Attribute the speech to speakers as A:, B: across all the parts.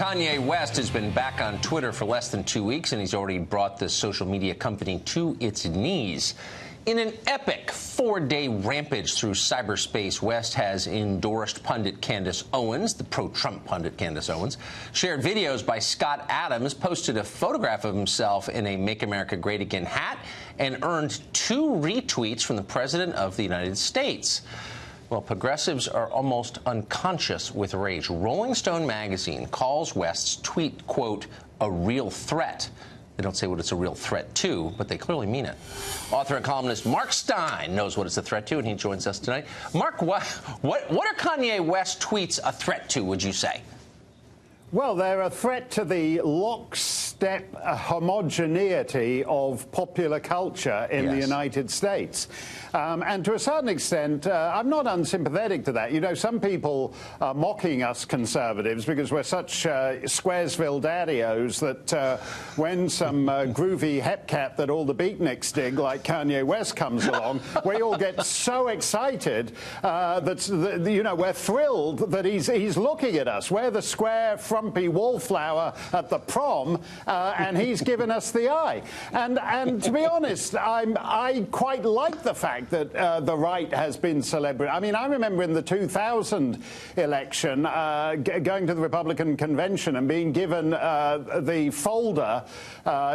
A: Kanye West has been back on Twitter for less than 2 weeks, and he's already brought the social media company to its knees. In an epic 4-day rampage through cyberspace, West has endorsed pundit Candace Owens, the pro-Trump pundit Candace Owens, shared videos by Scott Adams, posted a photograph of himself in a Make America Great Again hat, and earned 2 retweets from the President of the United States. Well, progressives are almost unconscious with rage. Rolling Stone magazine calls West's tweet, quote, a real threat. They don't say what it's a real threat to, but they clearly mean it. Author and columnist Mark Steyn knows what it's a threat to, and he joins us tonight. Mark, what are Kanye West tweets a threat to, would you say?
B: Well, they're a threat to the lockstep homogeneity of popular culture in the United States. And to a certain extent, I'm not unsympathetic to that. You know, some people are mocking us conservatives because we're such Squaresville daddy-os that when some groovy hepcat that all the beatniks dig, like Kanye West, comes along, we all get so excited that, you know, we're thrilled that he's looking at us. We're the square, frumpy wallflower at the prom, and he's given us the eye. And to be honest, I quite like the fact that the right has been celebrated. I mean, I remember in the 2000 election going to the Republican convention and being given the folder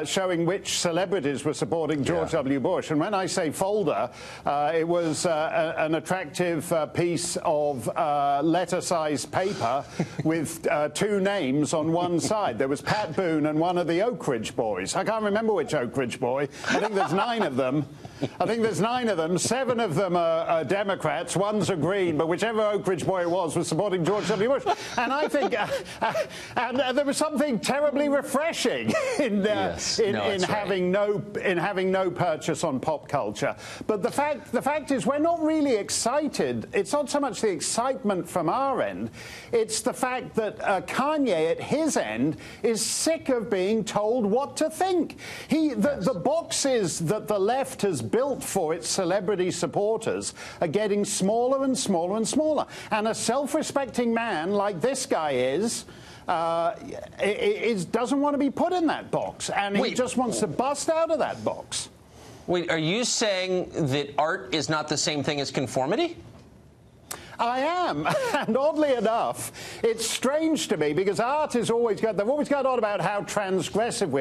B: showing which celebrities were supporting George W. Bush. And when I say folder, it was an attractive piece of letter-sized paper with 2 names on one side. There was Pat Boone and one of the Oak Ridge boys. I can't remember which Oak Ridge boy. I think there's 9 of them. 7 of them are Democrats, 1's a Green, but whichever Oak Ridge boy it was supporting George W. Bush. And I think and there was something terribly refreshing in having no purchase on pop culture. But the fact is, we're not really excited. It's not so much the excitement from our end. It's the fact that Kanye, at his end, is sick of being told what to think. The boxes that the left has built for its celebrity supporters are getting smaller and smaller and smaller. And a self-respecting man like this guy doesn't want to be put in that box, and he just wants to bust out of that box.
A: Wait, are you saying that art is not the same thing as conformity?
B: I am, and oddly enough, it's strange to me because art is they've always got on about how transgressive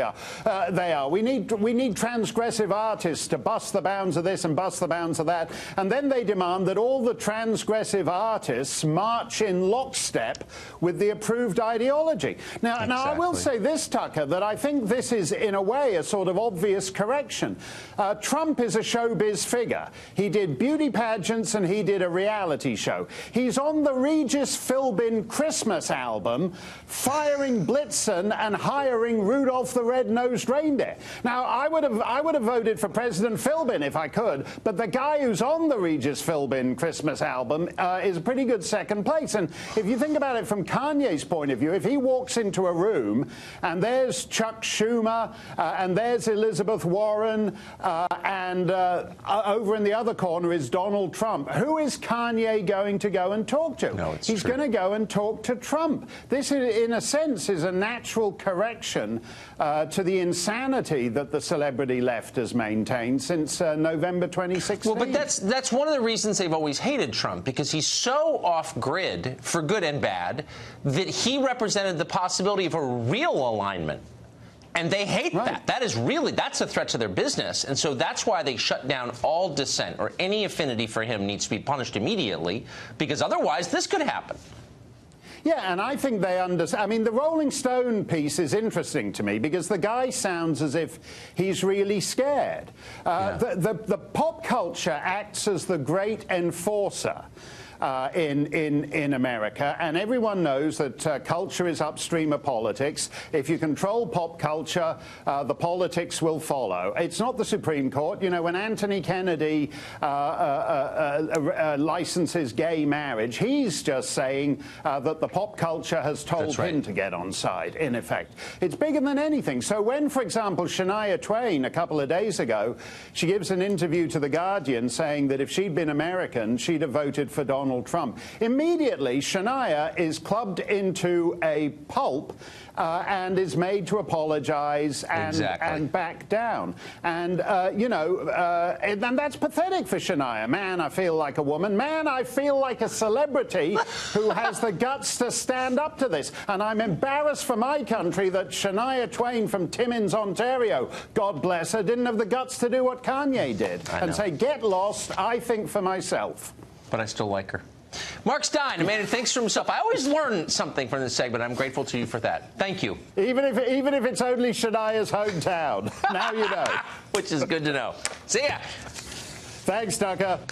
B: they are. We need transgressive artists to bust the bounds of this and bust the bounds of that, and then they demand that all the transgressive artists march in lockstep with the approved ideology. Now, I will say this, Tucker, that I think this is, in a way, a sort of obvious correction. Trump is a showbiz figure. He did beauty pageants and he did a reality show. He's on the Regis Philbin Christmas album, firing Blitzen and hiring Rudolph the Red-Nosed Reindeer. Now, I would have voted for President Philbin if I could, but the guy who's on the Regis Philbin Christmas album is a pretty good second place. And if you think about it from Kanye's point of view, if he walks into a room and there's Chuck Schumer and there's Elizabeth Warren and over in the other corner is Donald Trump, who is Kanye going to go and talk to?
A: No, it's
B: He's
A: true.
B: going to go and talk to Trump. This, in a sense, is a natural correction to the insanity that the celebrity left has maintained since November 2016.
A: Well, but that's one of the reasons they've always hated Trump, because he's so off-grid, for good and bad, that he represented the possibility of a real alignment. And they hate that. That's a threat to their business. And so that's why they shut down all dissent, or any affinity for him needs to be punished immediately, because otherwise this could happen.
B: Yeah, and I think they understand. I mean, the Rolling Stone piece is interesting to me because the guy sounds as if he's really scared. The pop culture acts as the great enforcer in America, and everyone knows that culture is upstream of politics. If you control pop culture, the politics will follow. It's not the Supreme Court. You know, when Anthony Kennedy licenses gay marriage, he's just saying that the pop culture has told him to get on side, in effect. It's bigger than anything. So when, for example, Shania Twain, a couple of days ago, she gives an interview to The Guardian saying that if she'd been American, she'd have voted for Donald Trump. Immediately, Shania is clubbed into a pulp and is made to apologize and back down. And, and that's pathetic for Shania. Man, I feel like a woman. Man, I feel like a celebrity who has the guts to stand up to this. And I'm embarrassed for my country that Shania Twain from Timmins, Ontario, God bless her, didn't have the guts to do what Kanye did and say, get lost, I think for myself.
A: But I still like her. Mark Steyn, a man who thinks for himself. I always learn something from this segment. I'm grateful to you for that. Thank you.
B: Even if it's only Shania's hometown. Now you know.
A: Which is good to know. See ya.
B: Thanks, Tucker.